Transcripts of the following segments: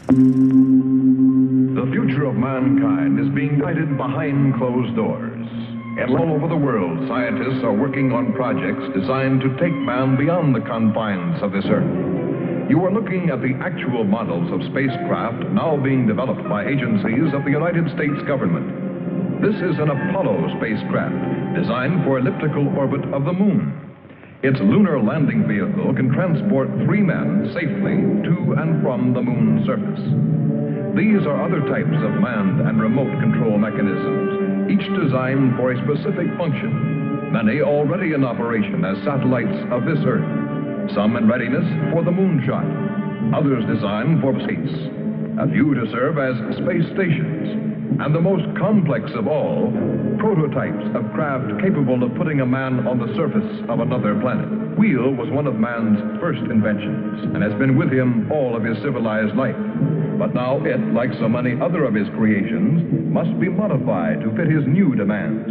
The future of mankind is being guided behind closed doors. And all over the world, scientists are working on projects designed to take man beyond the confines of this Earth. You are looking at the actual models of spacecraft now being developed by agencies of the United States government. This is an Apollo spacecraft designed for elliptical orbit of the moon. Its lunar landing vehicle can transport 3 men safely to and from the moon's surface. These are other types of manned and remote control mechanisms, each designed for a specific function, many already in operation as satellites of this Earth, some in readiness for the moonshot, others designed for space, a few to serve as space stations, and the most complex of all, prototypes of craft capable of putting a man on the surface of another planet. Wheel was one of man's first inventions and has been with him all of his civilized life. But now it, like so many other of his creations, must be modified to fit his new demands.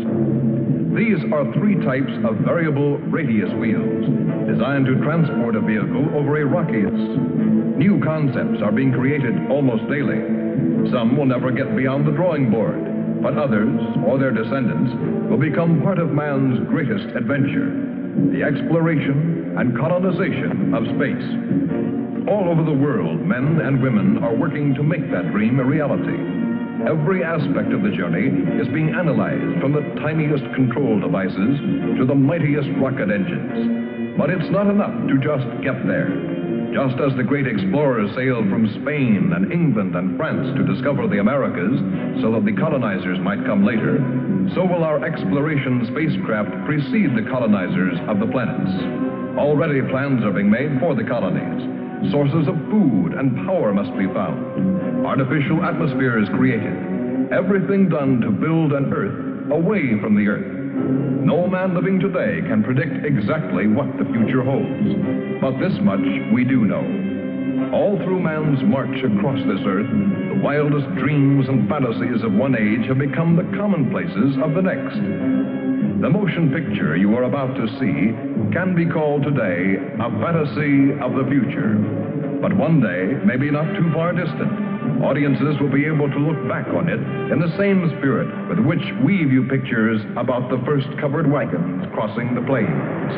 These are 3 types of variable radius wheels, designed to transport a vehicle over a rocky surface. New concepts are being created almost daily. Some will never get beyond the drawing board, but others, or their descendants, will become part of man's greatest adventure, the exploration and colonization of space. All over the world, men and women are working to make that dream a reality. Every aspect of the journey is being analyzed, from the tiniest control devices to the mightiest rocket engines. But it's not enough to just get there. Just as the great explorers sailed from Spain and England and France to discover the Americas so that the colonizers might come later, so will our exploration spacecraft precede the colonizers of the planets. Already plans are being made for the colonies. Sources of food and power must be found. Artificial atmospheres created. Everything done to build an Earth away from the Earth. No man living today can predict exactly what the future holds. But this much we do know. All through man's march across this Earth, the wildest dreams and fantasies of one age have become the commonplaces of the next. The motion picture you are about to see can be called today a fantasy of the future. But one day, maybe not too far distant, audiences will be able to look back on it in the same spirit with which we view pictures about the first covered wagons crossing the plains.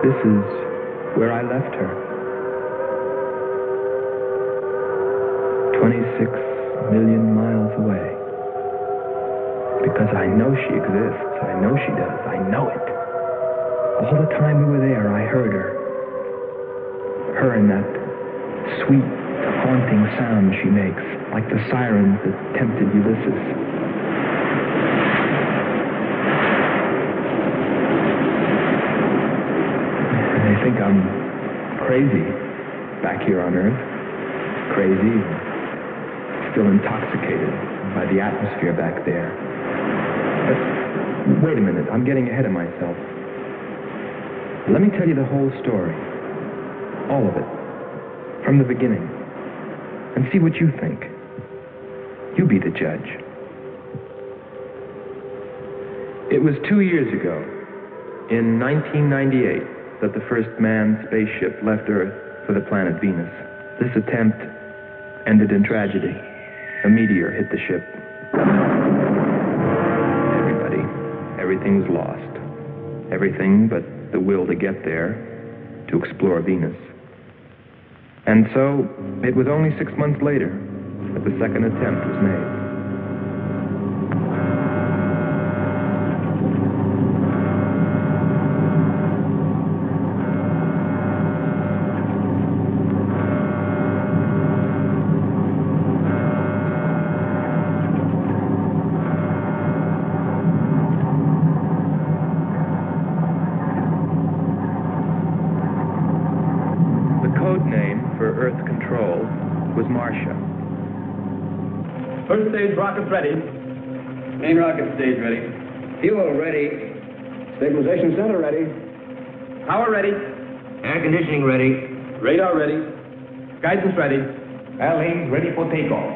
This is where I left her. 26 million miles away. Because I know she exists. I know she does. I know it. All the time we were there, I heard her. Her and that sweet, haunting sound she makes, like the sirens that tempted Ulysses. They think I'm crazy back here on Earth. Crazy, still intoxicated by the atmosphere back there. But wait a minute, I'm getting ahead of myself. Let me tell you the whole story. All of it. From the beginning. And see what you think. You be the judge. It was 2 years ago, in 1998, that the first manned spaceship left Earth for the planet Venus. This attempt ended in tragedy. A meteor hit the ship. Everything was lost. Everything but the will to get there, to explore Venus. And so, it was only 6 months later that the second attempt was made. First stage rockets ready. Main rocket stage ready. Fuel ready. Stabilization center ready. Power ready. Air conditioning ready. Radar ready. Guidance ready. LA ready for takeoff.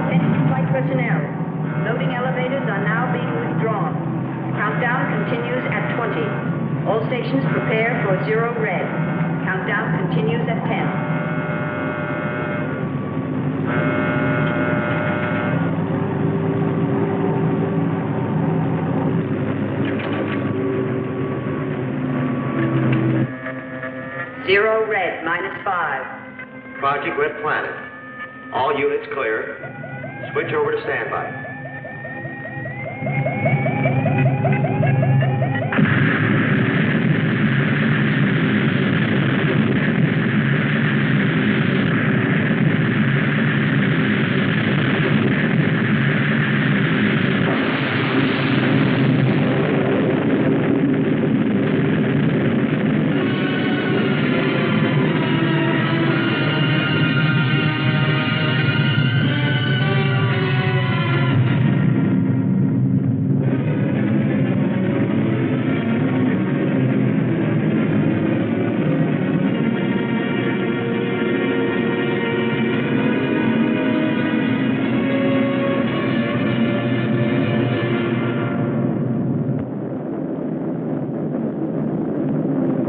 Attention flight personnel. Loading elevators are now being withdrawn. Countdown continues at 20. All stations prepare for 0 red. Countdown continues at 10. Zero red, -5. Project Red Planet. All units clear. Switch over to standby.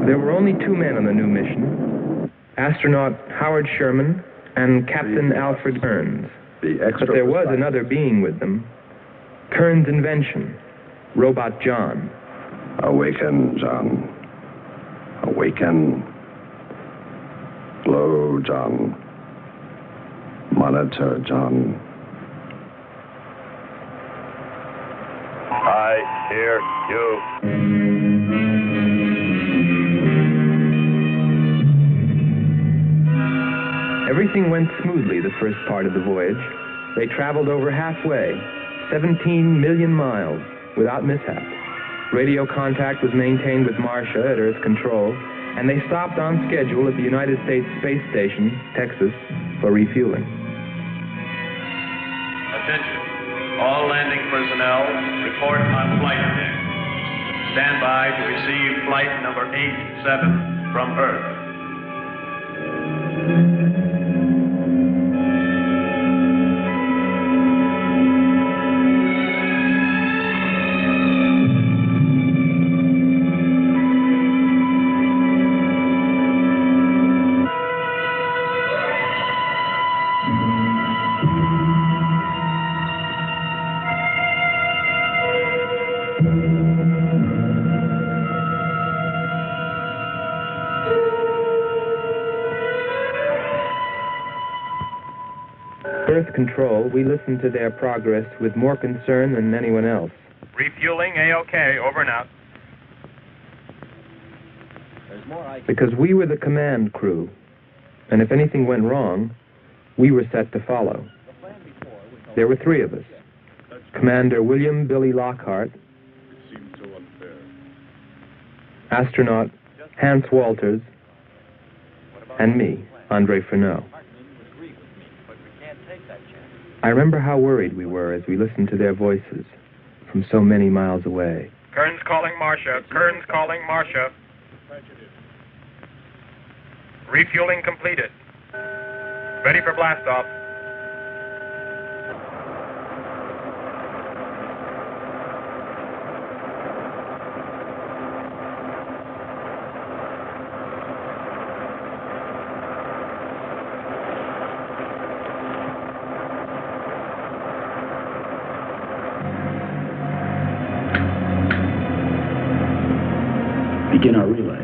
There were only 2 men on the new mission, astronaut Howard Sherman and Captain Alfred Kearns. But there was another being with them, Kern's invention, Robot John. Awaken, John. Awaken. Glow, John. Monitor, John. I hear you. Everything went smoothly the first part of the voyage. They traveled over halfway, 17 million miles, without mishap. Radio contact was maintained with Marcia at Earth Control, and they stopped on schedule at the United States Space Station, Texas, for refueling. Attention. All landing personnel, report on flight deck. Stand by to receive flight number 87 from Earth. Earth Control, we listened to their progress with more concern than anyone else. Refueling A-OK, over and out. Because we were the command crew, and if anything went wrong, we were set to follow. There were 3 of us. Commander William Billy Lockhart, astronaut Hans Walters, and me, Andre Ferneau. I remember how worried we were as we listened to their voices from so many miles away. Kern's calling Marcia. Kern's calling Marcia. Refueling completed. Ready for blast-off. Begin our relay.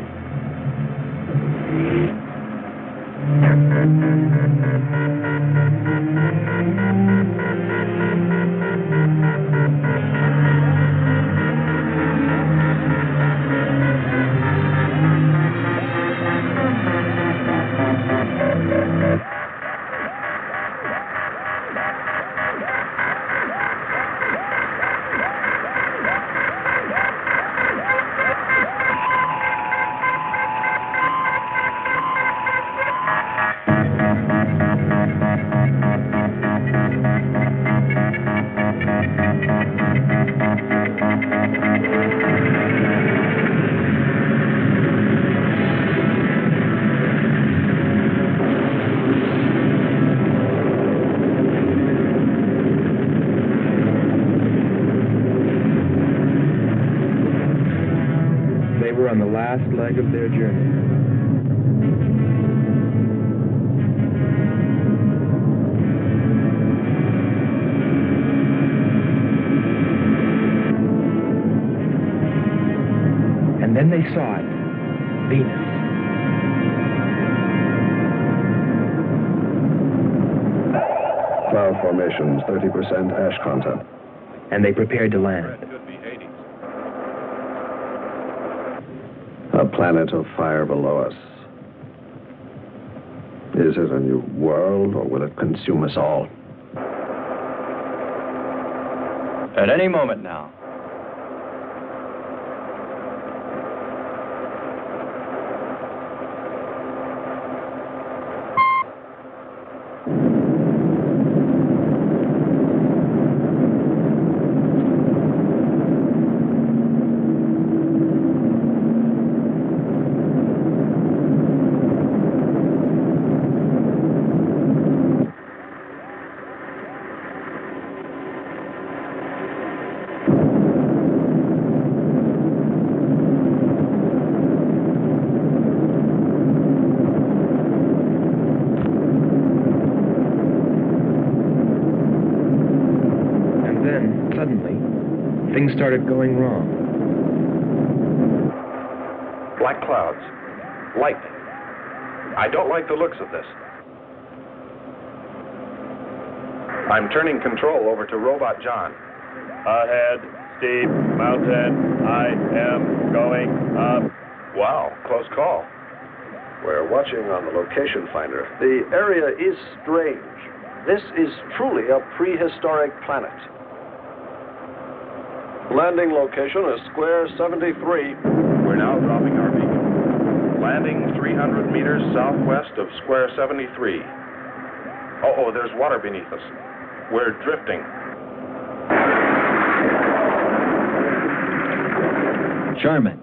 On the last leg of their journey. And then they saw it. Venus. Cloud formations, 30% ash content. And they prepared to land. A planet of fire below us. Is it a new world, or will it consume us all? At any moment now. Things started going wrong. Black clouds. Lightning. I don't like the looks of this. I'm turning control over to Robot John. Ahead, steep mountain. I am going up. Wow, close call. We're watching on the location finder. The area is strange. This is truly a prehistoric planet. Landing location is square 73. We're now dropping our beacon. Landing 300 meters southwest of square 73. Oh, there's water beneath us. We're drifting. Sherman.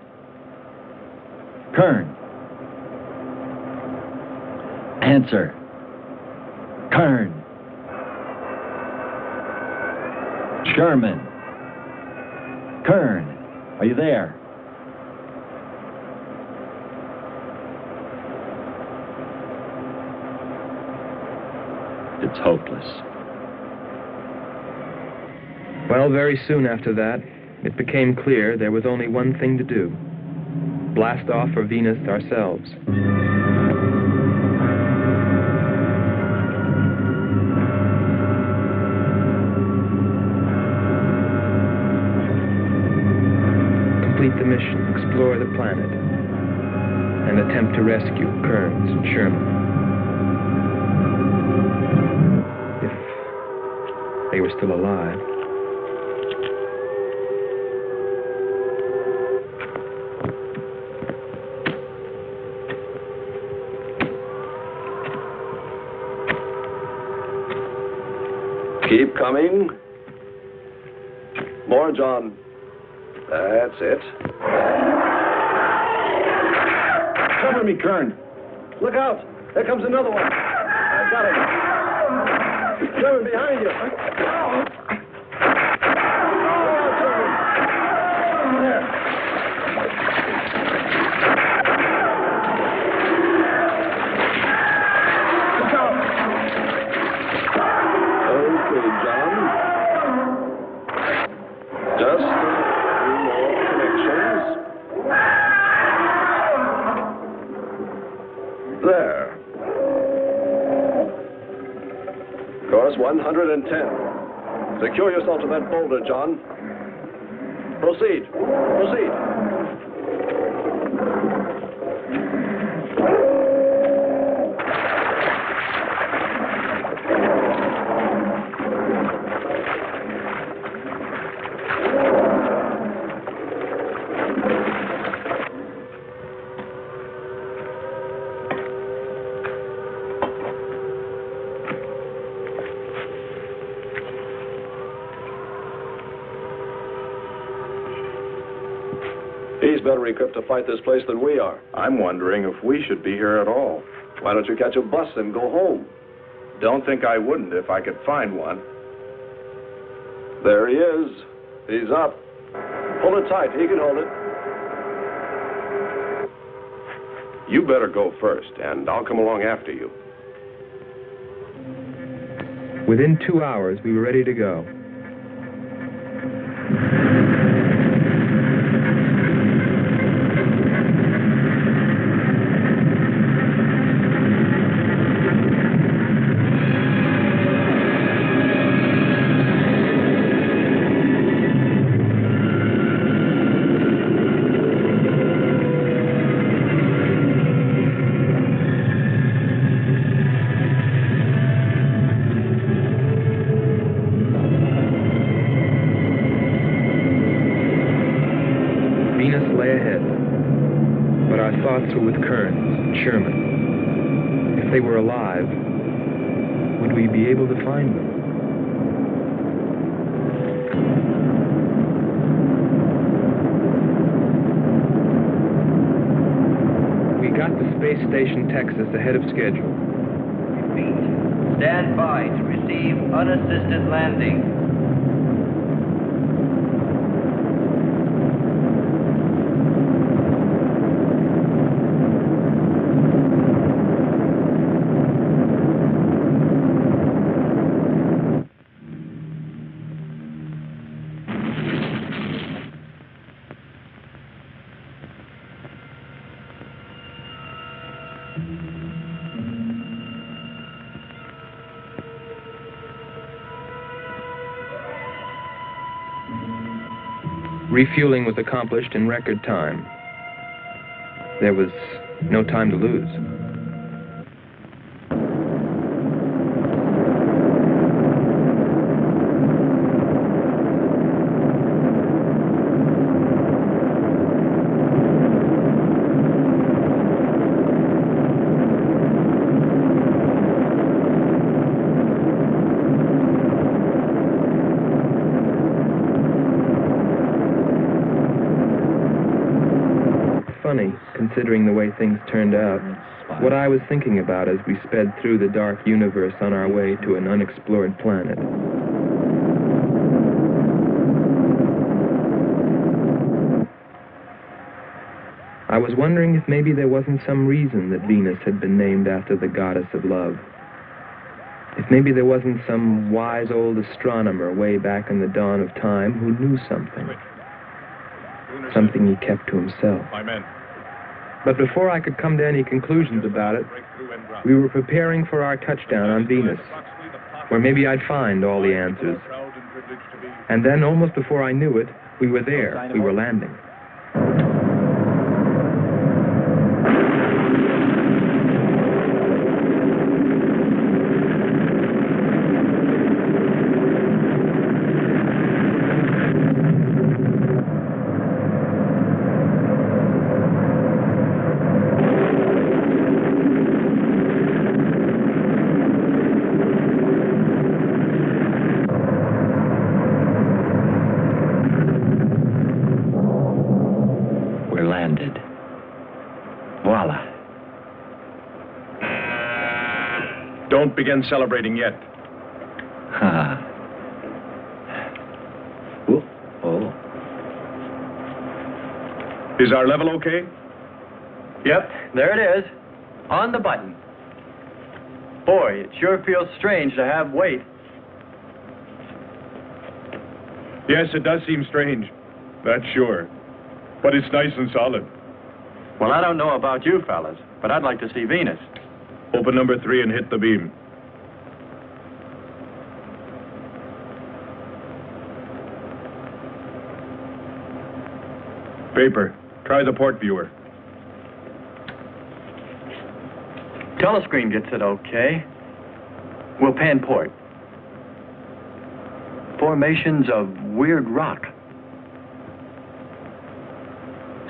Kern. Answer. Kern. Sherman. Kern, are you there? It's hopeless. Well, very soon after that, it became clear there was only one thing to do. Blast off for Venus ourselves. explore the planet and attempt to rescue Kearns and Sherman. If they were still alive. Keep coming. More, John. That's it. Cover me, Kern. Look out! There comes another one. I got him. Sherman, behind you. There. Course 110. Secure yourself to that boulder, John. Proceed. Proceed. He's better equipped to fight this place than we are. I'm wondering if we should be here at all. Why don't you catch a bus and go home? Don't think I wouldn't if I could find one. There he is. He's up. Hold it tight. He can hold it. You better go first, and I'll come along after you. Within 2 hours, we were ready to go. Were with Kearns and Sherman. If they were alive, would we be able to find them? We got to Space Station Texas ahead of schedule. Repeat. Stand by to receive unassisted landing. Refueling was accomplished in record time. There was no time to lose. Funny, considering the way things turned out, what I was thinking about as we sped through the dark universe on our way to an unexplored planet. I was wondering if maybe there wasn't some reason that Venus had been named after the goddess of love. If maybe there wasn't some wise old astronomer way back in the dawn of time who knew something. Something he kept to himself. But before I could come to any conclusions about it, we were preparing for our touchdown on Venus, where maybe I'd find all the answers. And then, almost before I knew it, we were there. We were landing. Don't begin celebrating yet. Ha. Oh. Is our level okay? Yep, there it is. On the button. Boy, it sure feels strange to have weight. Yes, it does seem strange. That's sure. But it's nice and solid. Well, I don't know about you fellas, but I'd like to see Venus. Open number 3 and hit the beam. Paper. Try the port viewer. Telescreen gets it okay. We'll pan port. Formations of weird rock.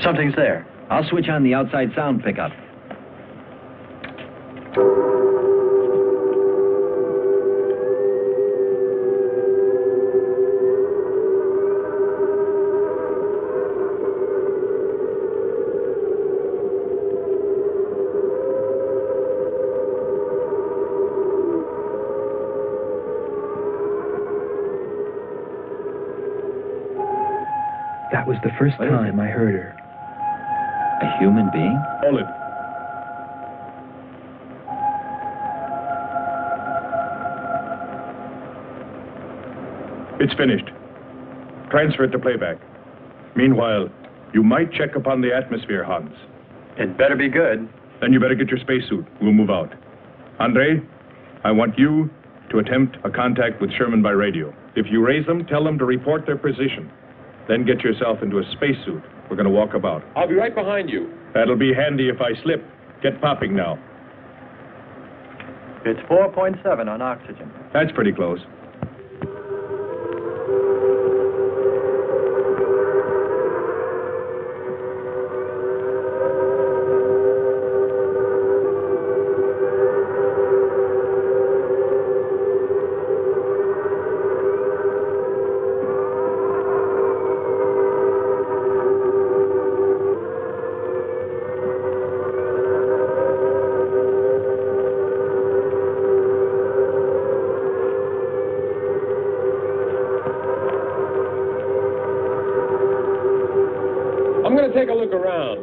Something's there. I'll switch on the outside sound pickup. That was the first time I heard her. A human being? Hold it. It's finished. Transfer it to playback. Meanwhile, you might check upon the atmosphere, Hans. It better be good. Then you better get your spacesuit. We'll move out. Andre, I want you to attempt a contact with Sherman by radio. If you raise them, tell them to report their position. Then get yourself into a spacesuit. We're going to walk about. I'll be right behind you. That'll be handy if I slip. Get popping now. It's 4.7 on oxygen. That's pretty close. I'm going to take a look around.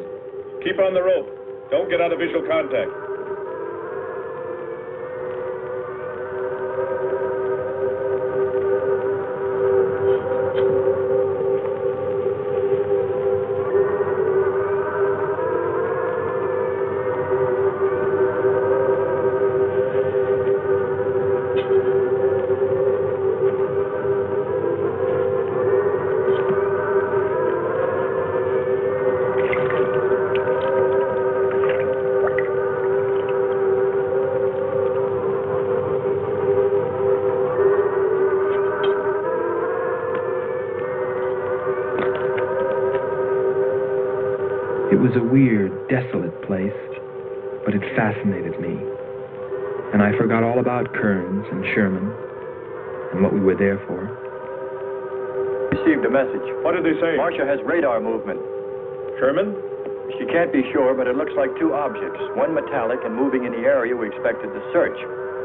Keep on the rope. Don't get out of visual contact. It was a weird, desolate place, but it fascinated me. And I forgot all about Kearns and Sherman and what we were there for. Received a message. What did they say? Marcia has radar movement. Sherman? She can't be sure, but it looks like two objects. One metallic and moving in the area we expected to search.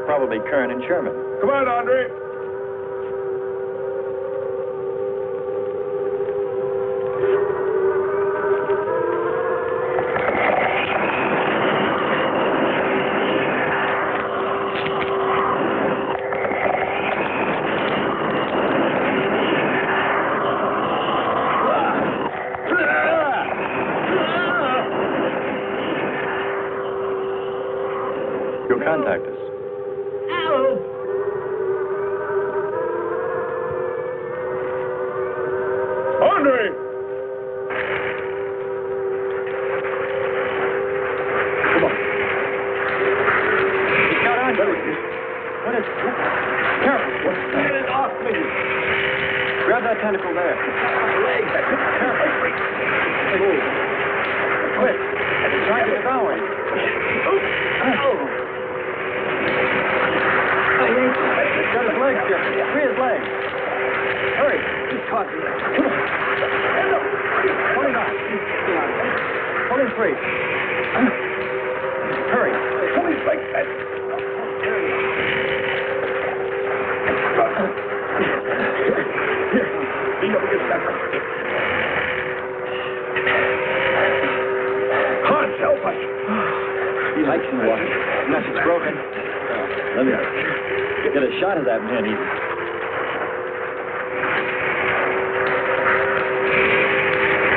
Probably Kern and Sherman. Come on, Andre. You'll contact us. Andre! Come on. He's got on. What is... Careful. Get it off me. Grab that tentacle there. Leg. Careful. Move. Quick. It's trying to devour you. He's got his legs, Jeffrey. Free his legs. Hurry. He's caught. Come on. Pull him out. Pull him free. Hurry. Pull him like that. There you go. Nothing's broken. Let me get a shot of that man.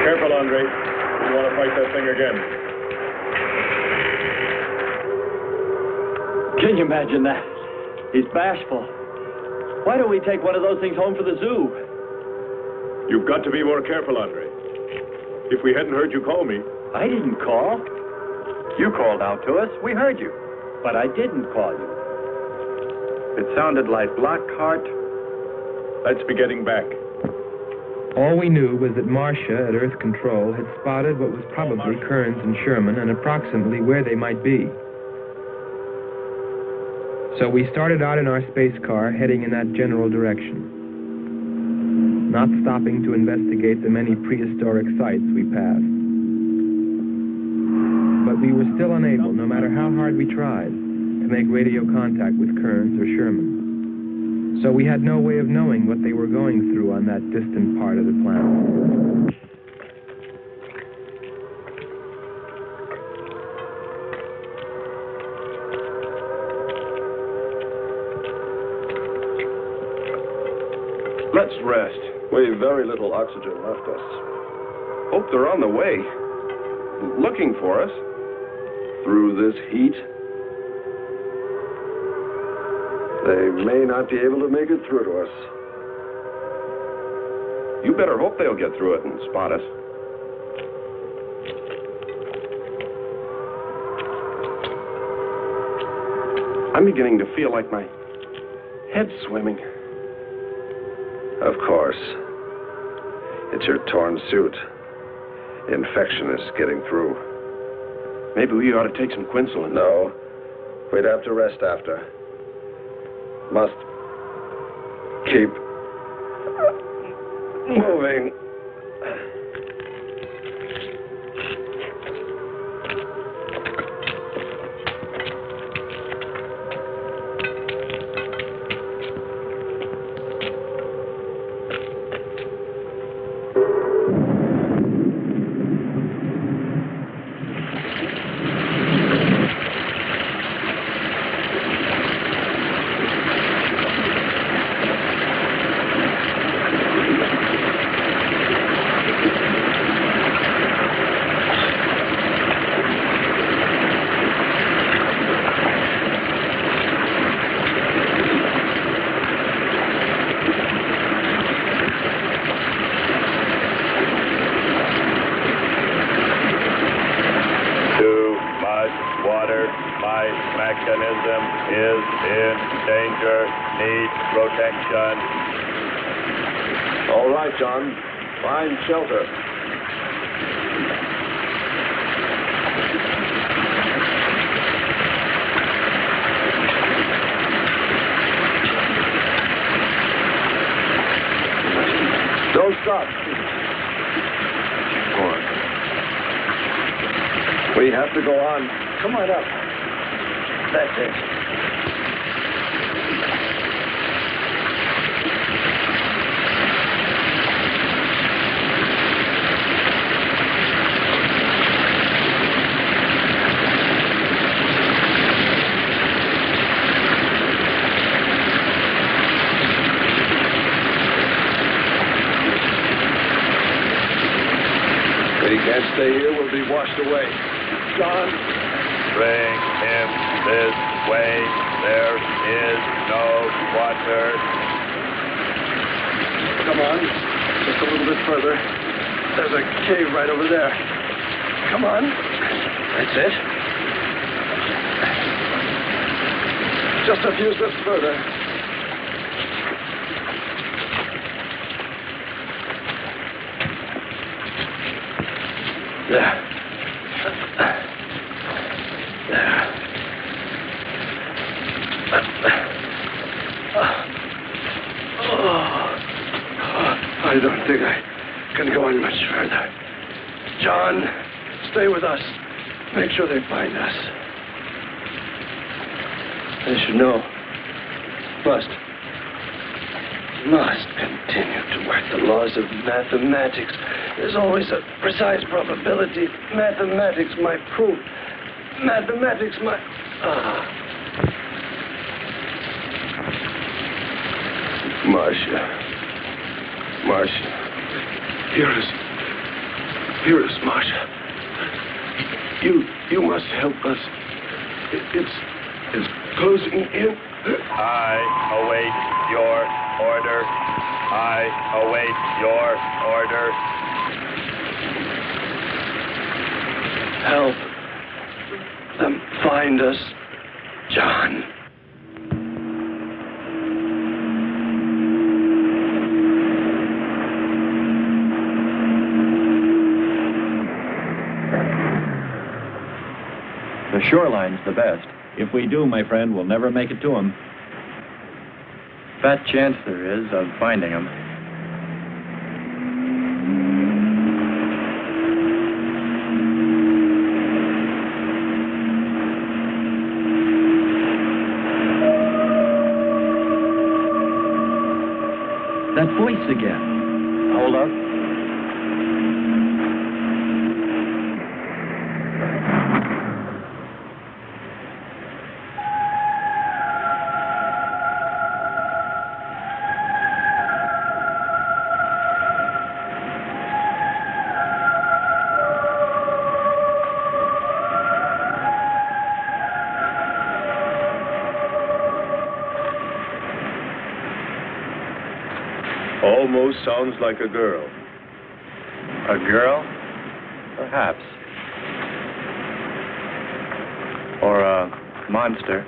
Careful, Andre. You want to fight that thing again. Can you imagine that? He's bashful. Why don't we take one of those things home for the zoo? You've got to be more careful, Andre. If we hadn't heard you call me... I didn't call. You called out to us. We heard you. But I didn't call you. It sounded like Lockhart. Let's be getting back. All we knew was that Marcia at Earth Control had spotted what was probably Kearns and Sherman and approximately where they might be. So we started out in our space car, heading in that general direction, not stopping to investigate the many prehistoric sites we passed. But we were still unable, no matter how hard we tried, to make radio contact with Kearns or Sherman. So we had no way of knowing what they were going through on that distant part of the planet. Let's rest. We've very little oxygen left us. Hope they're on the way. Looking for us. Through this heat. They may not be able to make it through to us. You better hope they'll get through it and spot us. I'm beginning to feel like my head's swimming. Of course. It's your torn suit. Infection is getting through. Maybe we ought to take some quinsulin. No. We'd have to rest after. Must keep moving. All right, John. Find shelter. Don't stop. Go on. We have to go on. Come on up. That's it. Can't stay here, we'll be washed away. John? Bring him this way. There is no water. Come on. Just a little bit further. There's a cave right over there. Come on. That's it. Just a few steps further. There. I don't think I can go on much further. John, stay with us. Make sure they find us. They should know. Must continue to work the laws of mathematics. There's always a precise probability. Mathematics might prove. Mathematics might... Marcia. Hear us, Marcia. You must help us. It's closing in. I await your order. I await your order. Help them find us, John. The shoreline's the best. If we do, my friend, we'll never make it to them. Fat chance there is of finding them. That voice again. Hold up. Almost sounds like a girl. A girl? Perhaps. Or a monster.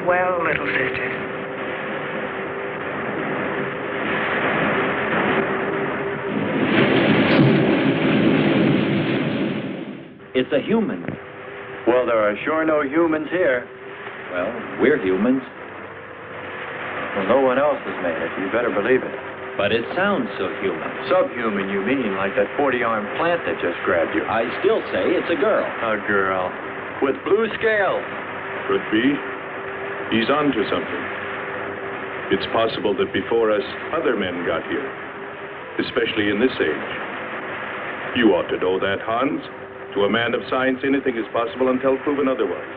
Well, little sisters. It's a human. Well, there are sure no humans here. Well, we're humans. Well, no one else has made it. You better believe it. But it sounds so human. Subhuman, you mean, like that 40-armed plant that just grabbed you. I still say it's a girl. A girl. With blue scales. Could be. He's on to something. It's possible that before us, other men got here, especially in this age. You ought to know that, Hans. To a man of science, anything is possible until proven otherwise.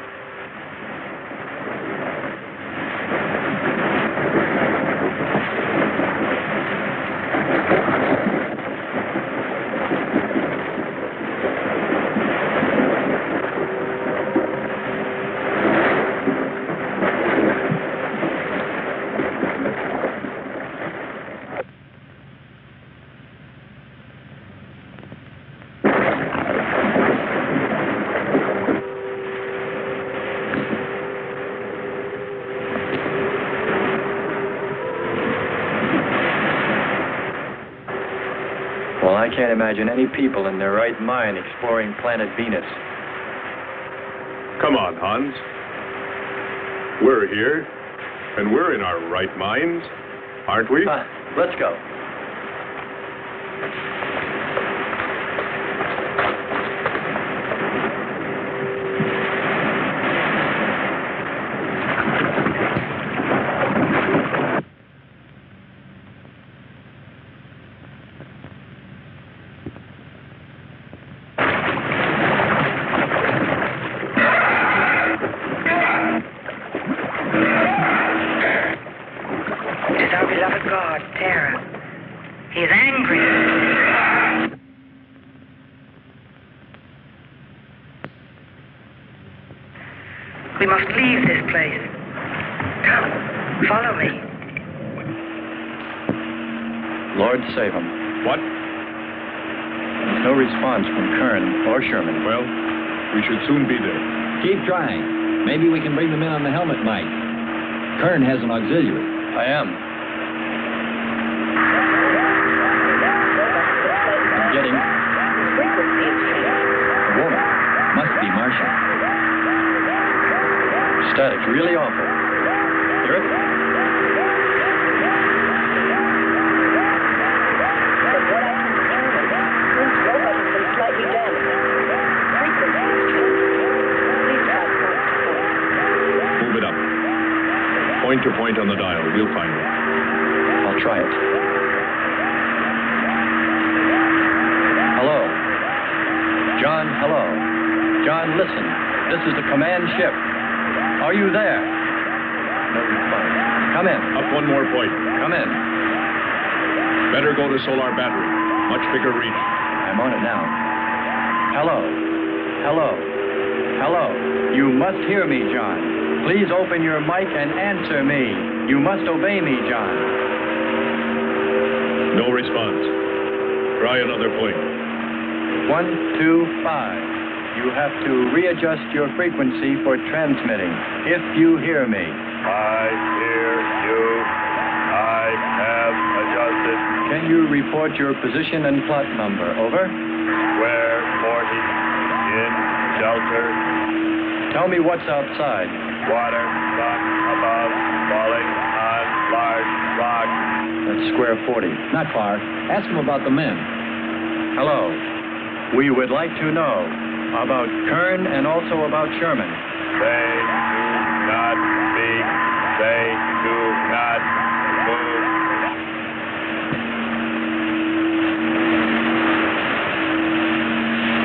Well, I can't imagine any people in their right mind exploring planet Venus. Come on, Hans. We're here, and we're in our right minds, aren't we? Let's go. God Terah. He's angry. We must leave this place. Come, follow me. Lord save him. What? There's no response from Kern or Sherman. Well, we should soon be there. Keep trying. Maybe we can bring them in on the helmet mic. Kern has an auxiliary. I am. Getting a woman. Must be Martian. Static, really awful. Hear it? Move it up. Point to point on the dial. We'll find it. I'll try it. Hello. John, hello. John, listen. This is the command ship. Are you there? No reply. Come in. Up one more point. Come in. Better go to solar battery. Much bigger reach. I'm on it now. Hello. Hello. Hello. You must hear me, John. Please open your mic and answer me. You must obey me, John. No response. Try another point. 1, 2, 5. You have to readjust your frequency for transmitting. If you hear me. I hear you. I have adjusted. Can you report your position and plot number? Over. Square 40. In shelter. Tell me what's outside. Water, sun above, falling on large rock. That's square 40. Not far. Ask him about the men. Hello. We would like to know about Kern and also about Sherman. They do not speak. They do not move.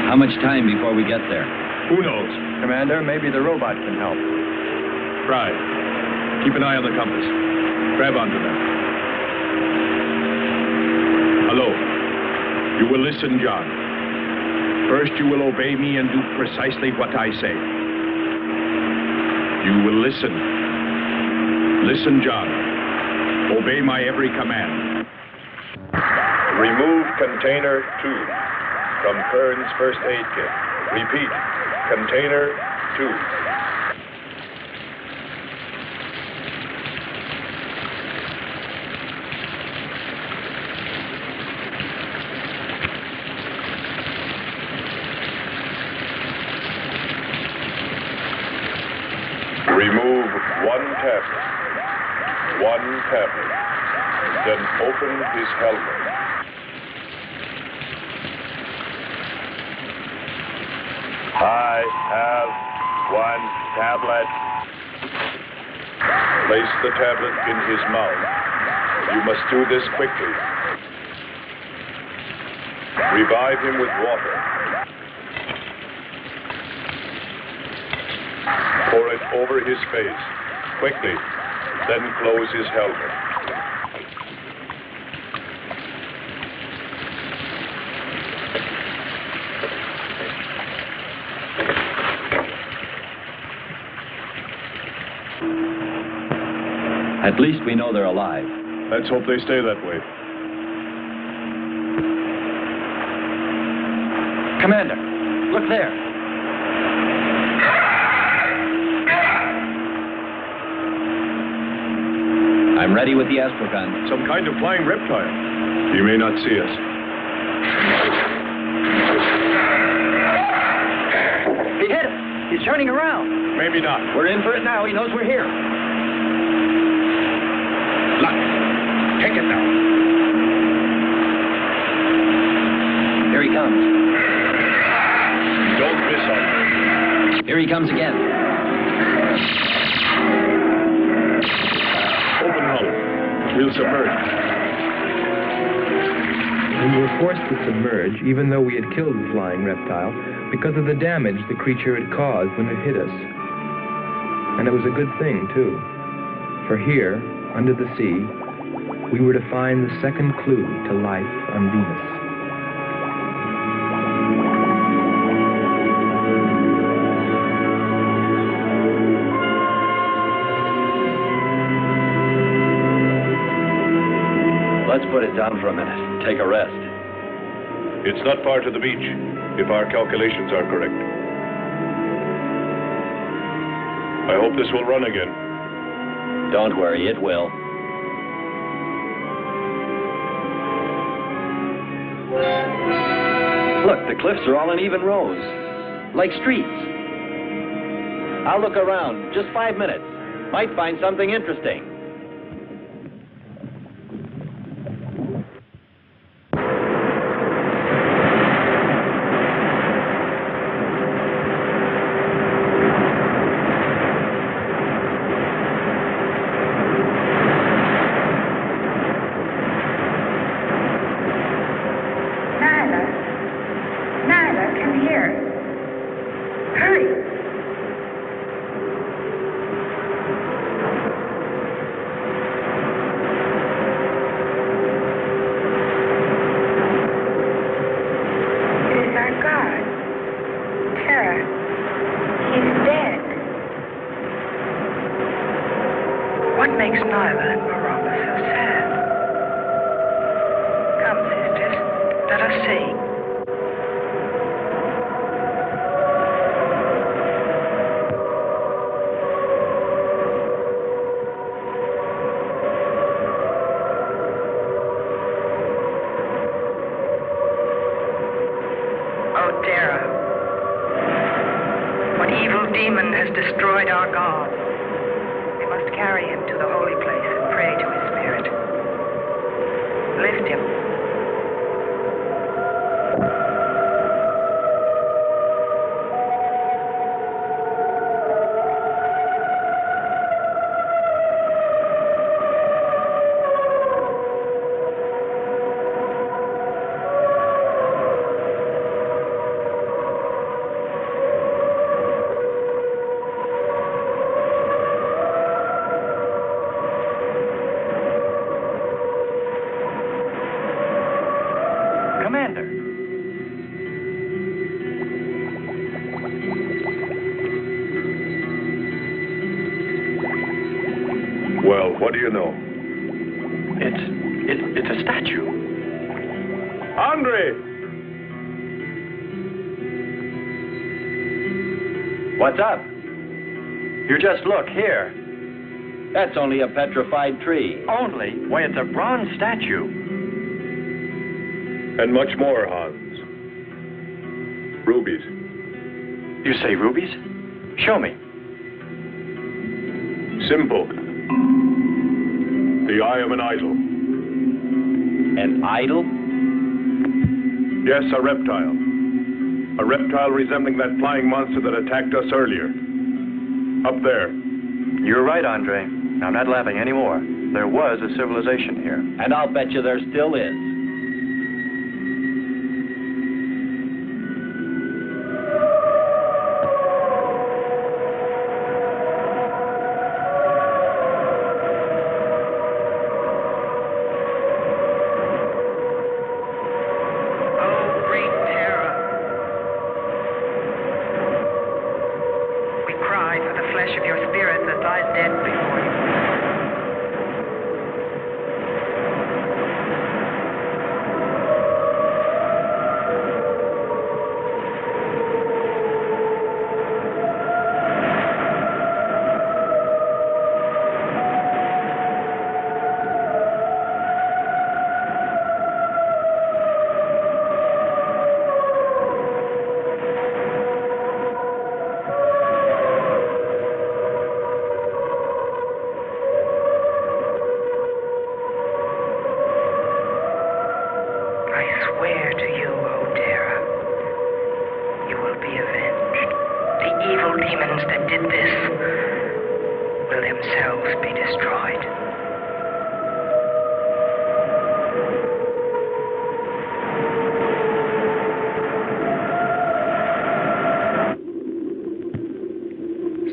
How much time before we get there? Who knows? Commander, maybe the robot can help. Try. Keep an eye on the compass. Grab onto them. Hello. You will listen, John. First, you will obey me and do precisely what I say. You will listen. Listen, John. Obey my every command. Remove container 2 from Kern's first aid kit. Repeat, container 2. Remove one tablet. Then open his helmet. I have one tablet. Place the tablet in his mouth. You must do this quickly. Revive him with water. Pour it over his face. Quickly. Then close his helmet. At least we know they're alive. Let's hope they stay that way. Commander, look there. I'm ready with the astrogun. Some kind of flying reptile. He may not see us. He hit him. He's turning around. Maybe not. We're in for it now. He knows we're here. Look. Take it now. Here he comes. Don't miss on him. Here he comes again. Open hull. We'll submerge. We were forced to submerge, even though we had killed the flying reptile, because of the damage the creature had caused when it hit us. And it was a good thing, too. For here, under the sea, we were to find the second clue to life on Venus. Let's put it down for a minute. Take a rest. It's not far to the beach, if our calculations are correct. I hope this will run again. Don't worry, it will. Look, the cliffs are all in even rows, like streets. I'll look around. Just 5 minutes. Might find something interesting. Well, what do you know? It's a statue. Andre! What's up? You just look here. That's only a petrified tree. Only? Why, it's a bronze statue. And much more, Hans. Rubies. You say rubies? Show me. Simple. The eye of an idol. An idol? Yes, a reptile. A reptile resembling that flying monster that attacked us earlier. Up there. You're right, Andre. I'm not laughing anymore. There was a civilization here. And I'll bet you there still is. did this will themselves be destroyed.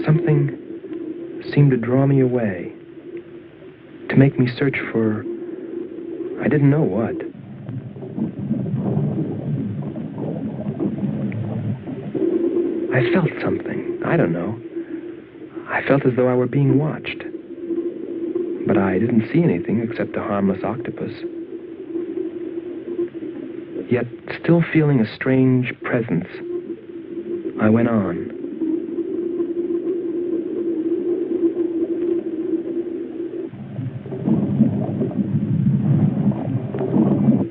Something seemed to draw me away, to make me search for, I didn't know what. I felt something, I don't know. I felt as though I were being watched. But I didn't see anything except a harmless octopus. Yet, still feeling a strange presence, I went on.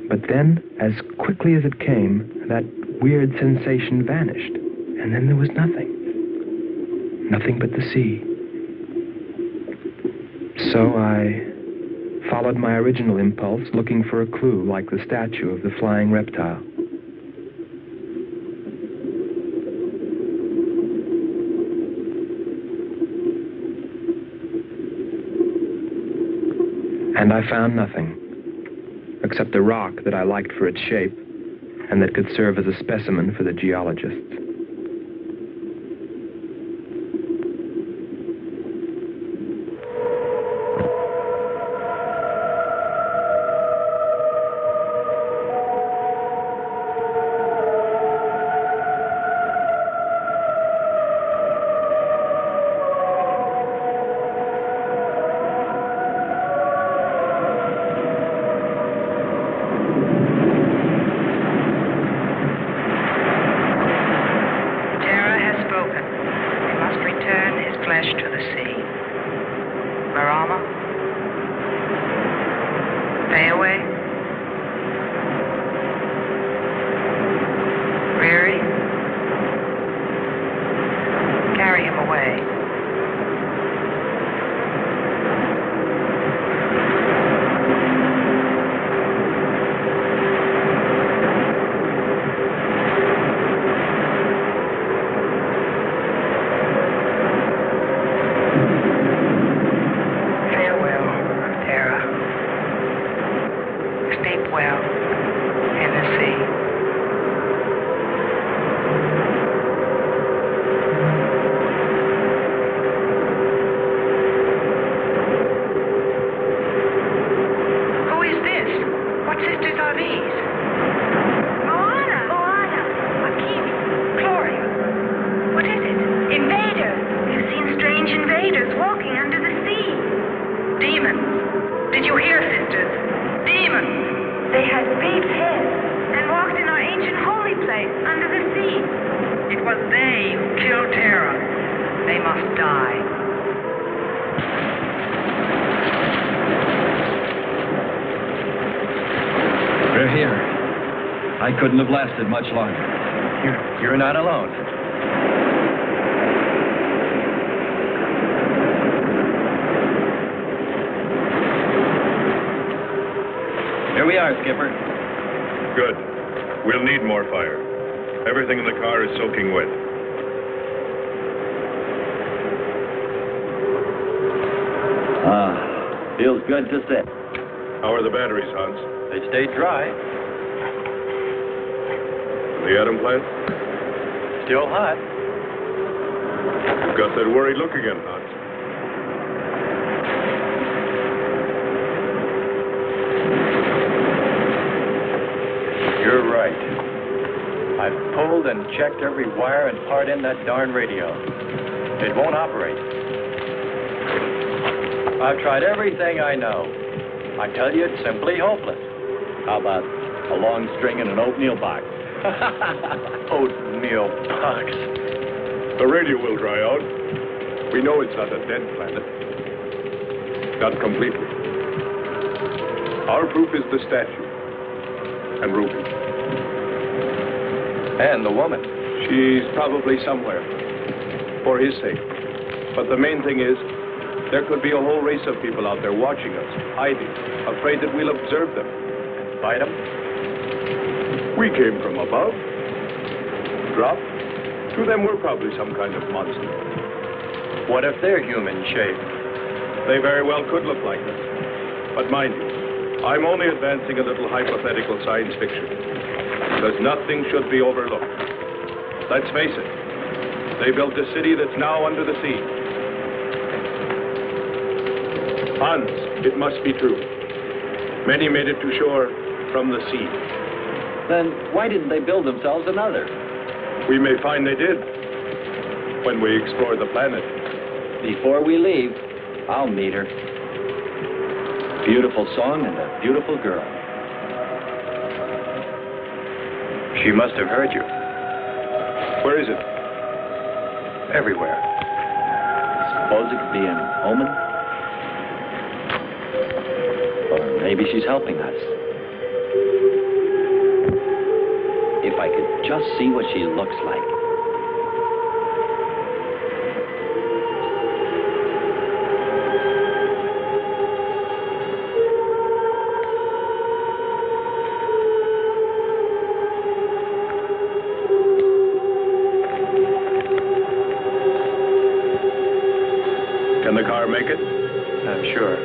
But then, as quickly as it came, that weird sensation vanished. And then there was nothing. Nothing but the sea. So I followed my original impulse, looking for a clue like the statue of the flying reptile. And I found nothing, except a rock that I liked for its shape and that could serve as a specimen for the geologists. Couldn't have lasted much longer. You're not alone. Here we are, Skipper. Good. We'll need more fire. Everything in the car is soaking wet. Feels good to sit. How are the batteries, Hans? They stayed dry. The atom plant? Still hot. You've got that worried look again, Hans. You're right. I've pulled and checked every wire and part in that darn radio. It won't operate. I've tried everything I know. I tell you, it's simply hopeless. How about a long string and an oatmeal box? Oatmeal box. The radio will dry out. We know it's not a dead planet. Not completely. Our proof is the statue. And Ruby. And the woman. She's probably somewhere. For his sake. But the main thing is, there could be a whole race of people out there watching us, hiding, afraid that we'll observe them. Fight them? We came from above. Dropped. To them, we're probably some kind of monster. What if they're human shaped? They very well could look like us. But mind you, I'm only advancing a little hypothetical science fiction. Because nothing should be overlooked. Let's face it, they built a city that's now under the sea. Hans, it must be true. Many made it to shore from the sea. Then why didn't they build themselves another? We may find they did when we explore the planet. Before we leave, I'll meet her. Beautiful song and a beautiful girl. She must have heard you. Where is it? Everywhere. Suppose it could be an omen? Or maybe she's helping us. If I could just see what she looks like. Can the car make it? I'm sure.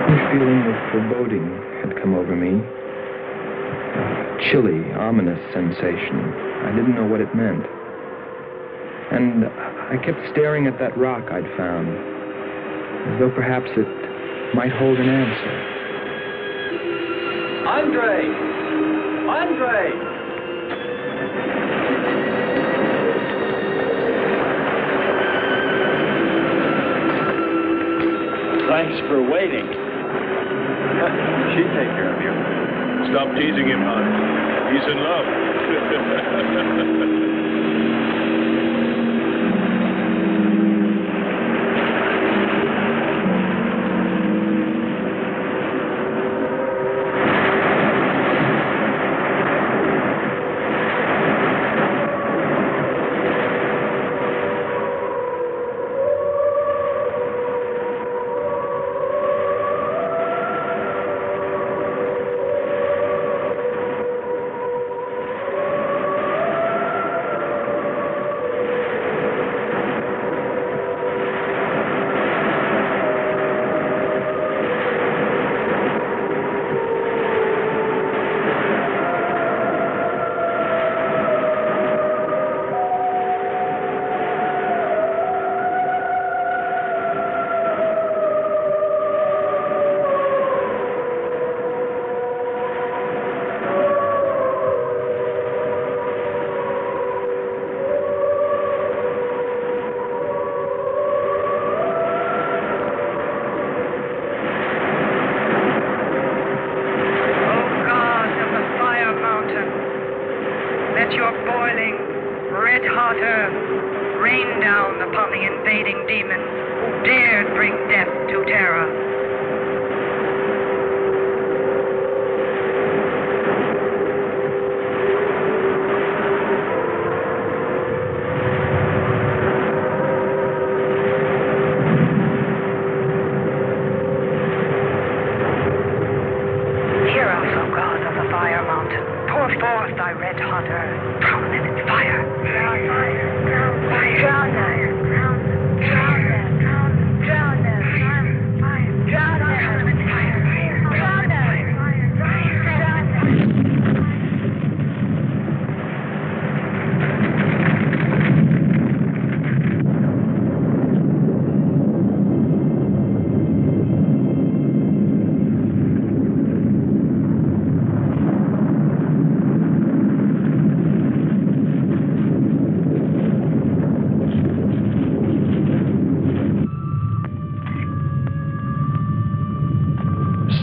A feeling of foreboding had come over me. A chilly, ominous sensation. I didn't know what it meant. And I kept staring at that rock I'd found, as though perhaps it might hold an answer. Andre! Andre! Thanks for waiting. She'd take care of you. Stop teasing him, Hans. He's in love.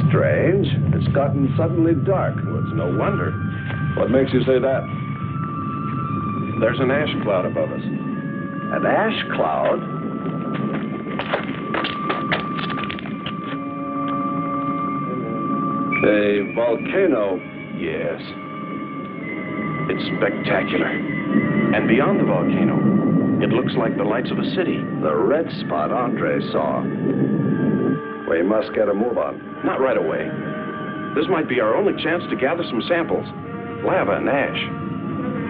Strange. It's gotten suddenly dark. Well, it's no wonder. What makes you say that? There's an ash cloud above us. An ash cloud? A volcano, yes. It's spectacular. And beyond the volcano, it looks like the lights of a city. The red spot Andre saw. We must get a move on. Not right away. This might be our only chance to gather some samples. lava and ash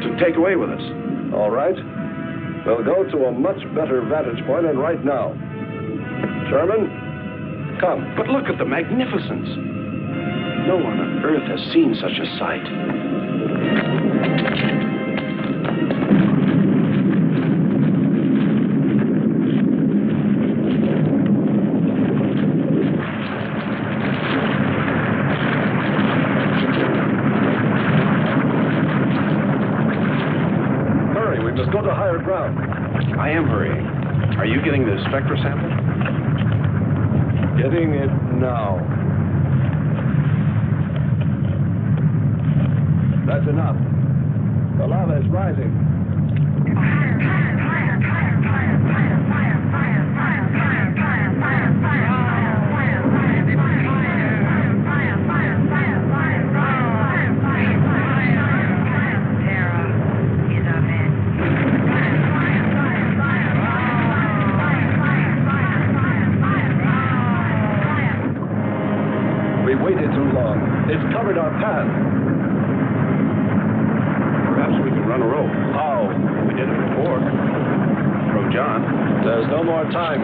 to take away with us. All right. We'll go to a much better vantage point, and right now. Sherman, come. But look at the magnificence. No one on Earth has seen such a sight. Hurry, we must go to higher ground. I am hurrying. Are you getting the spectra sample? Getting it now. That's enough. The lava is rising. We waited too long. It's covered our path. Perhaps we can run a rope. How? We did it before. From John. There's no more time.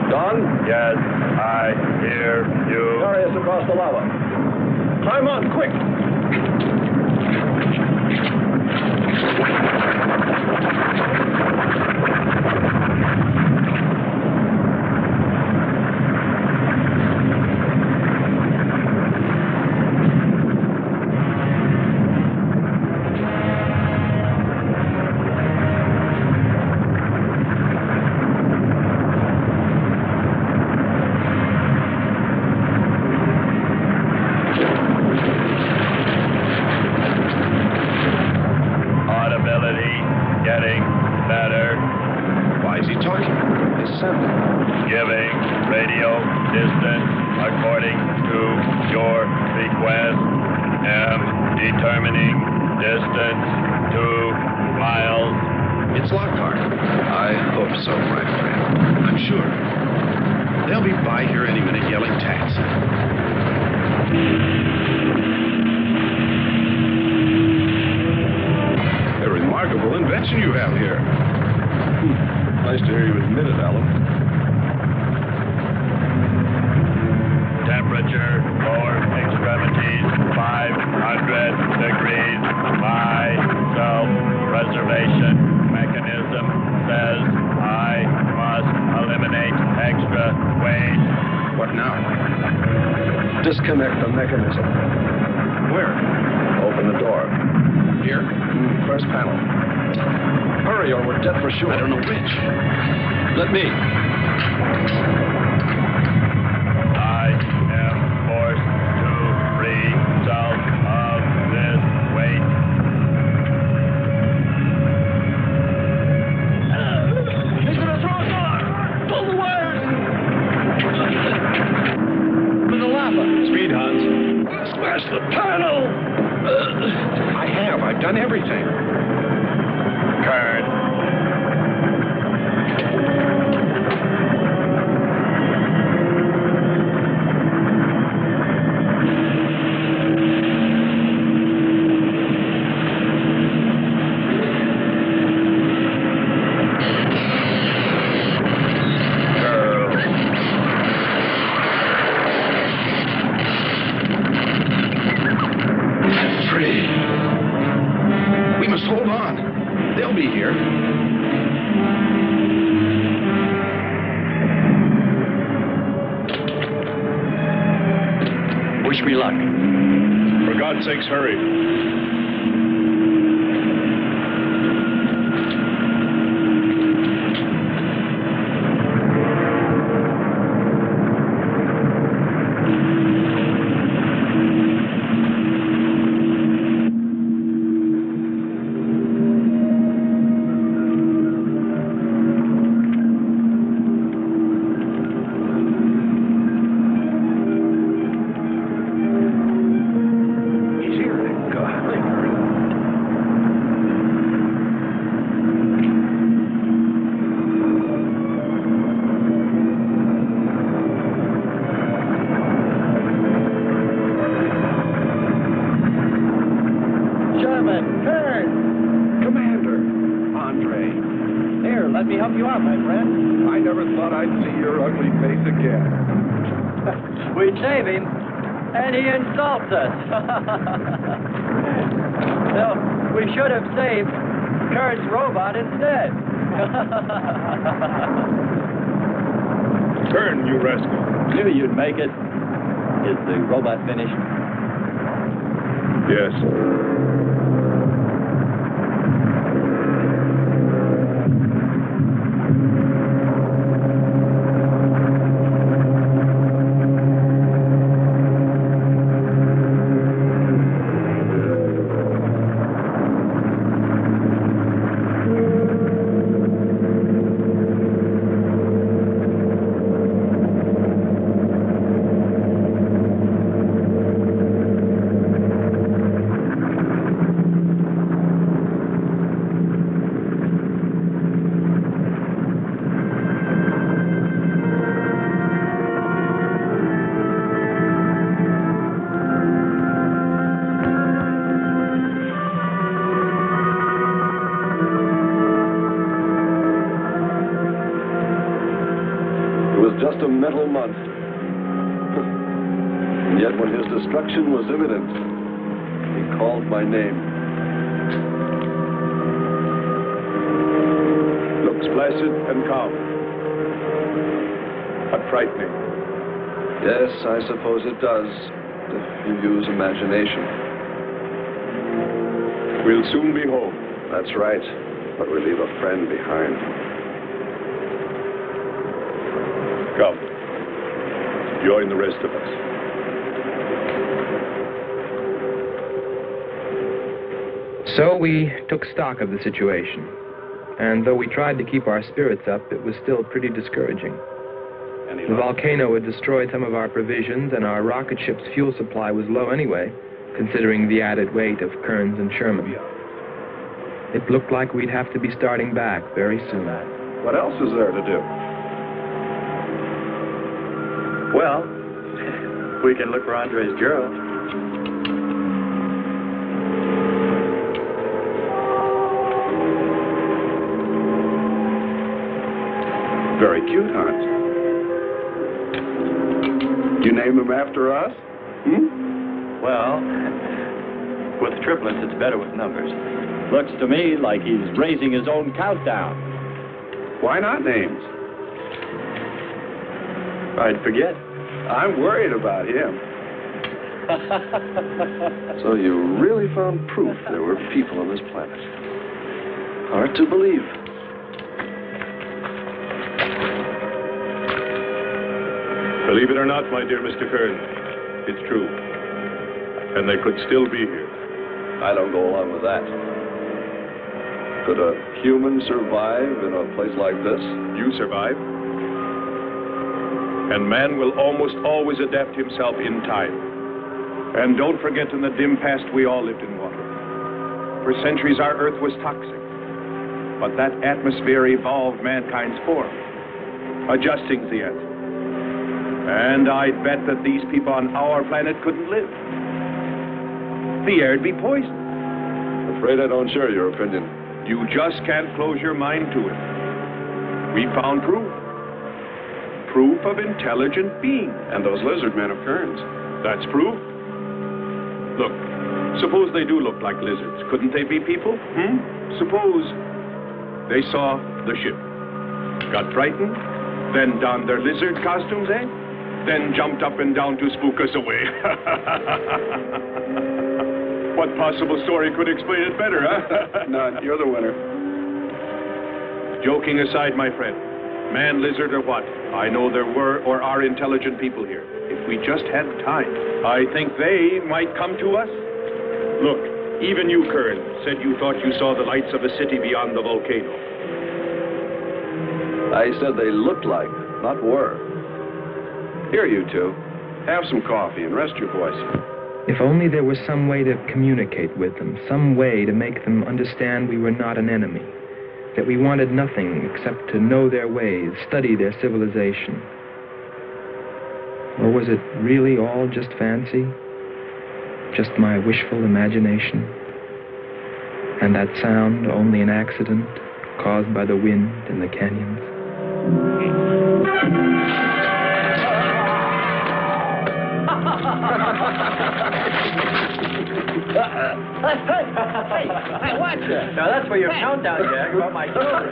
Don? Yes, I hear you. Carry us across the lava. Climb on, quick! Determining distance 2 miles. It's Lockhart. I hope so, my friend. I'm sure. They'll be by here any minute yelling taxi. A remarkable invention you have here. Nice to hear you admit it, Alan. Temperature, lower extremities, 500 degrees. My self-preservation mechanism says I must eliminate extra weight. What now? Disconnect the mechanism. Where? Open the door. Here? First panel. Hurry or we're dead for sure. I don't know which. Let me. I am forced to free myself of this weight. He's gonna throw us off! Pull the wires! For the lava! Speed, Hans. Smash the panel! I've done everything. Kern. We must hold on. They'll be here. Wish me luck. For God's sakes, hurry. He's here. Thank God. Kern! Commander! Andre! Here, let me help you out, my friend. I never thought I'd see your ugly face again. We save him, and he insults us. No, we should have saved Kern's robot instead. Kern, you rascal. Knew you'd make it. Is the robot finished? Yes. Just a mental month. And yet when his destruction was imminent, he called my name. Looks placid and calm. But frightening. Yes, I suppose it does, if you use imagination. We'll soon be home. That's right, but we leave a friend behind. Come. Join the rest of us. So we took stock of the situation. And though we tried to keep our spirits up, it was still pretty discouraging. The volcano had destroyed some of our provisions, and our rocket ship's fuel supply was low anyway, considering the added weight of Kearns and Sherman. It looked like we'd have to be starting back very soon. What else is there to do? Well, we can look for Andre's girl. Very cute, Hans. You name him after us? Well, with triplets, it's better with numbers. Looks to me like he's raising his own countdown. Why not names? I'd forget. I'm worried about him. So you really found proof there were people on this planet. Hard to believe. Believe it or not, my dear Mr. Kern, it's true. And they could still be here. I don't go along with that. Could a human survive in a place like this? You survive. And man will almost always adapt himself in time. And don't forget, in the dim past, we all lived in water. For centuries, our Earth was toxic. But that atmosphere evolved mankind's form, adjusting the answer. And I'd bet that these people on our planet couldn't live. The air'd be poisoned. Afraid I don't share your opinion. You just can't close your mind to it. We found proof. Proof of intelligent being. And those lizard men of Kearns. That's proof. Look, suppose they do look like lizards. Couldn't they be people? Suppose they saw the ship, got frightened, then donned their lizard costumes, then jumped up and down to spook us away. What possible story could explain it better, huh? None. You're the winner. Joking aside, my friend, man, lizard, or what, I know there were or are intelligent people here. If we just had time, I think they might come to us. Look, even you, Kern, said you thought you saw the lights of a city beyond the volcano. I said they looked like, not were. Here, you two. Have some coffee and rest your voice. If only there was some way to communicate with them, some way to make them understand we were not an enemy, that we wanted nothing except to know their ways, study their civilization. Or was it really all just fancy? Just my wishful imagination? And that sound only an accident caused by the wind in the canyons? Hey, watch it. Now that's for your countdown, Jack, about my children.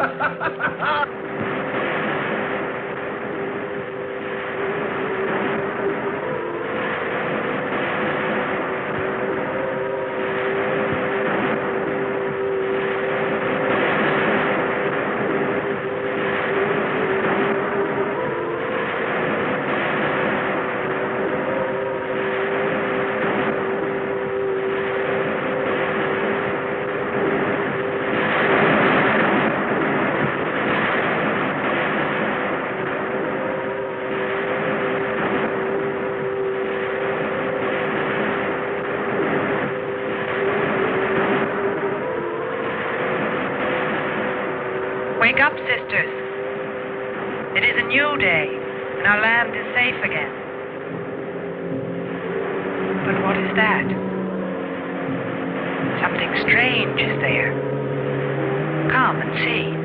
Wake up, sisters. It is a new day, and our land is safe again. But what is that? Something strange is there. Come and see.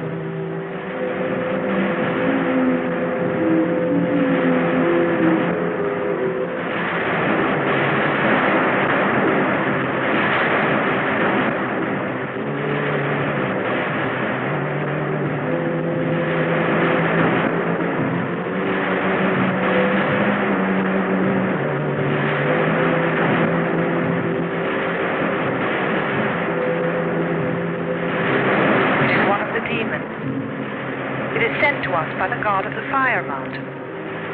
By the god of the fire mountain.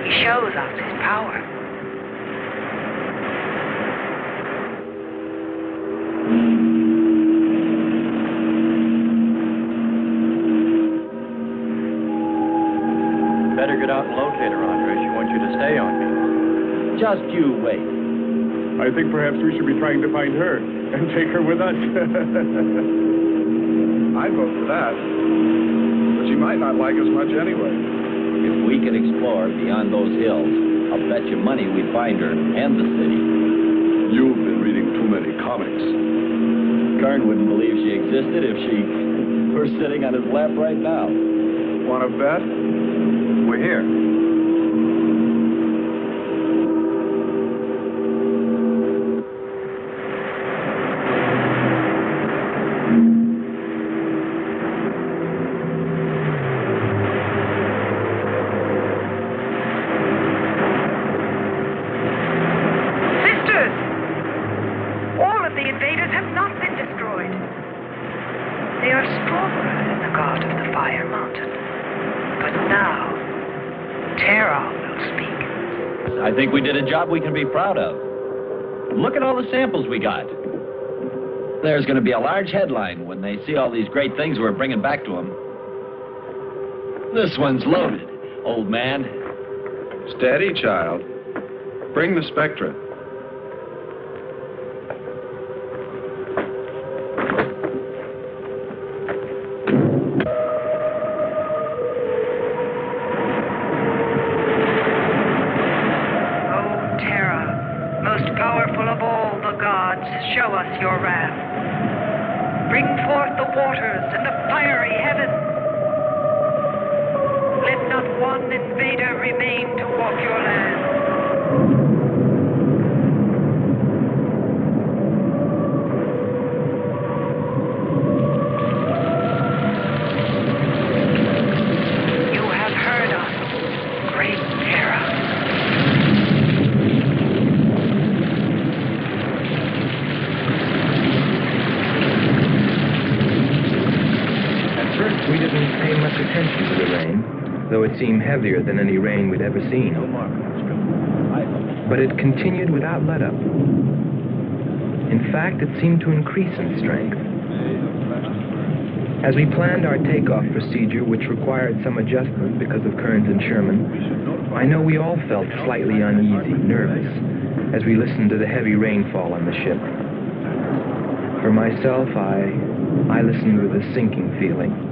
He shows us his power. Better get out and locate her, Andre. She wants you to stay on me. Just you wait. I think perhaps we should be trying to find her and take her with us. I'd vote for that. But she might not like us much anyway. If we could explore beyond those hills, I'll bet you money we'd find her and the city. You've been reading too many comics. Kern wouldn't believe she existed if she were sitting on his lap right now. Want to bet? We're here. I think we did a job we can be proud of. Look at all the samples we got. There's going to be a large headline when they see all these great things we're bringing back to them. This one's loaded, old man. Steady, child. Bring the spectra. Show us your wrath. Bring forth the waters and the fiery heaven. Let not one invader remain to walk your land. You have heard us, great Terah. We didn't pay much attention to the rain, though it seemed heavier than any rain we'd ever seen. But it continued without let-up. In fact, it seemed to increase in strength. As we planned our takeoff procedure, which required some adjustment because of Kern and Sherman, I know we all felt slightly uneasy, nervous, as we listened to the heavy rainfall on the ship. For myself, I listened with a sinking feeling,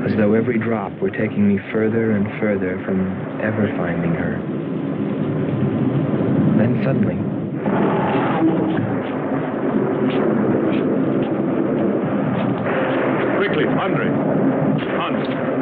as though every drop were taking me further and further from ever finding her. Then suddenly, Quickly, Andre. Hans.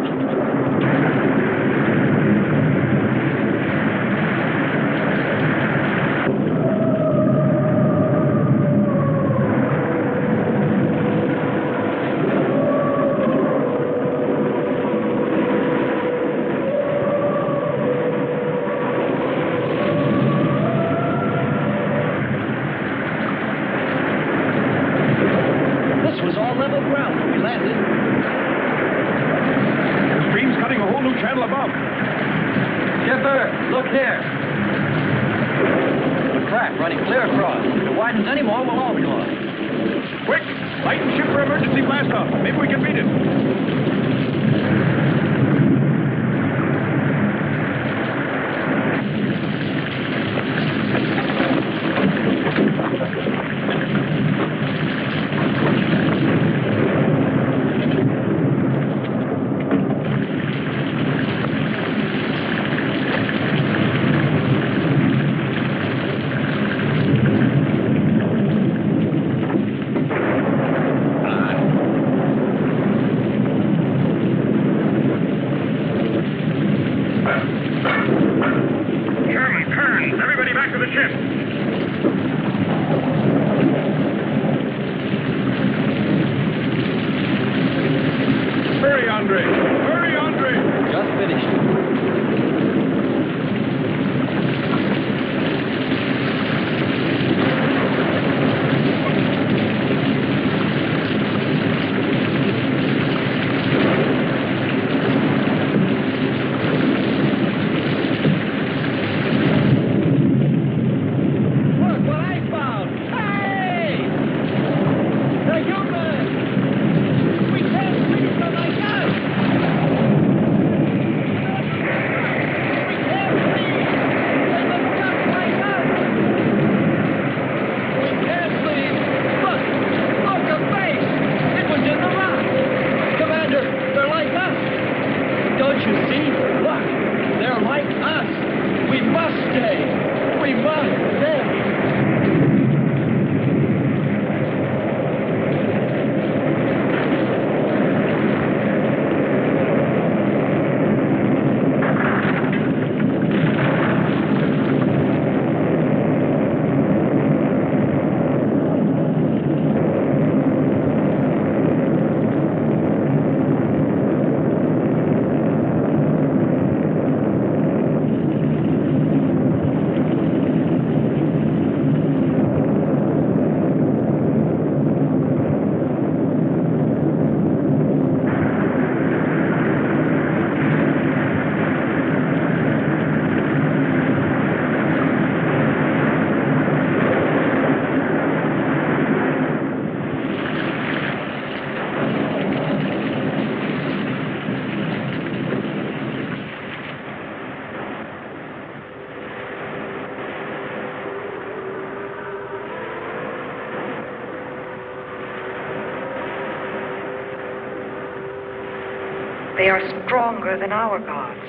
They are stronger than our gods.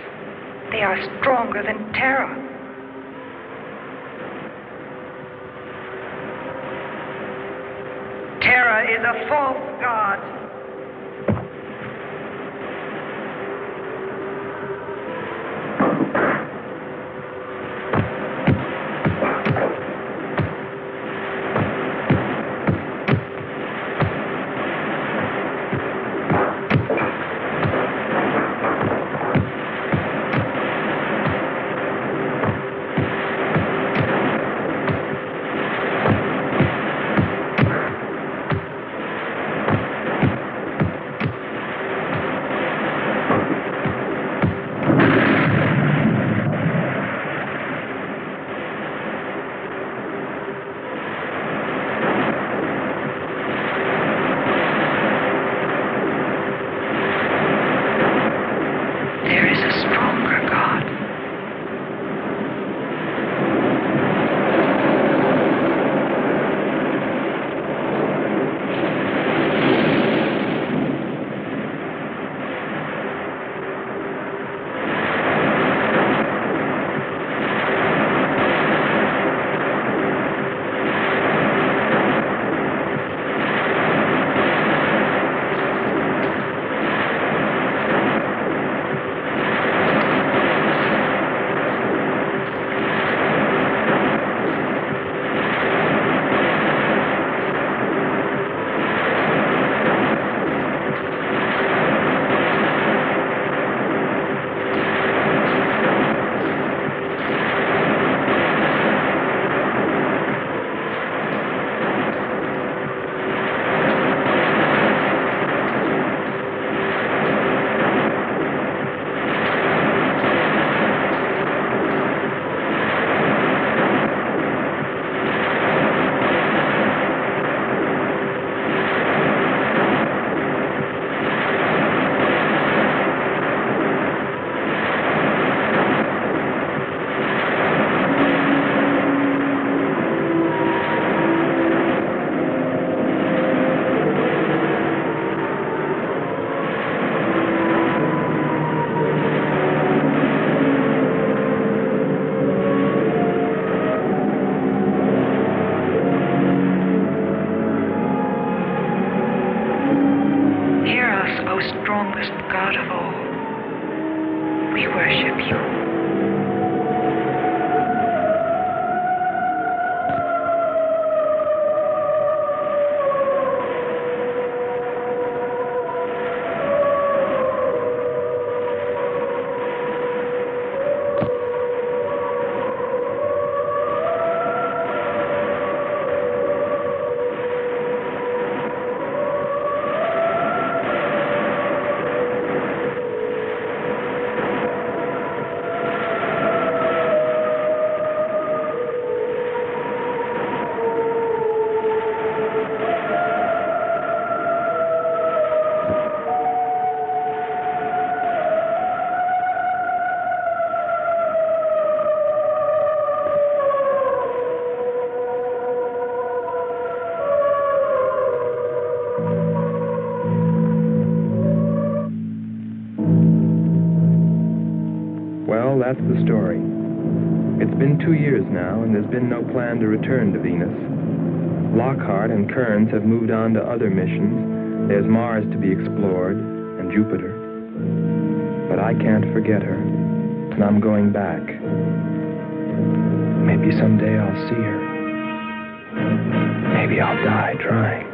They are stronger than Terah. Terah is a false god. God of all, we worship you. Well, that's the story. It's been 2 years now, and there's been no plan to return to Venus. Lockhart and Kearns have moved on to other missions. There's Mars to be explored, and Jupiter. But I can't forget her, and I'm going back. Maybe someday I'll see her. Maybe I'll die trying.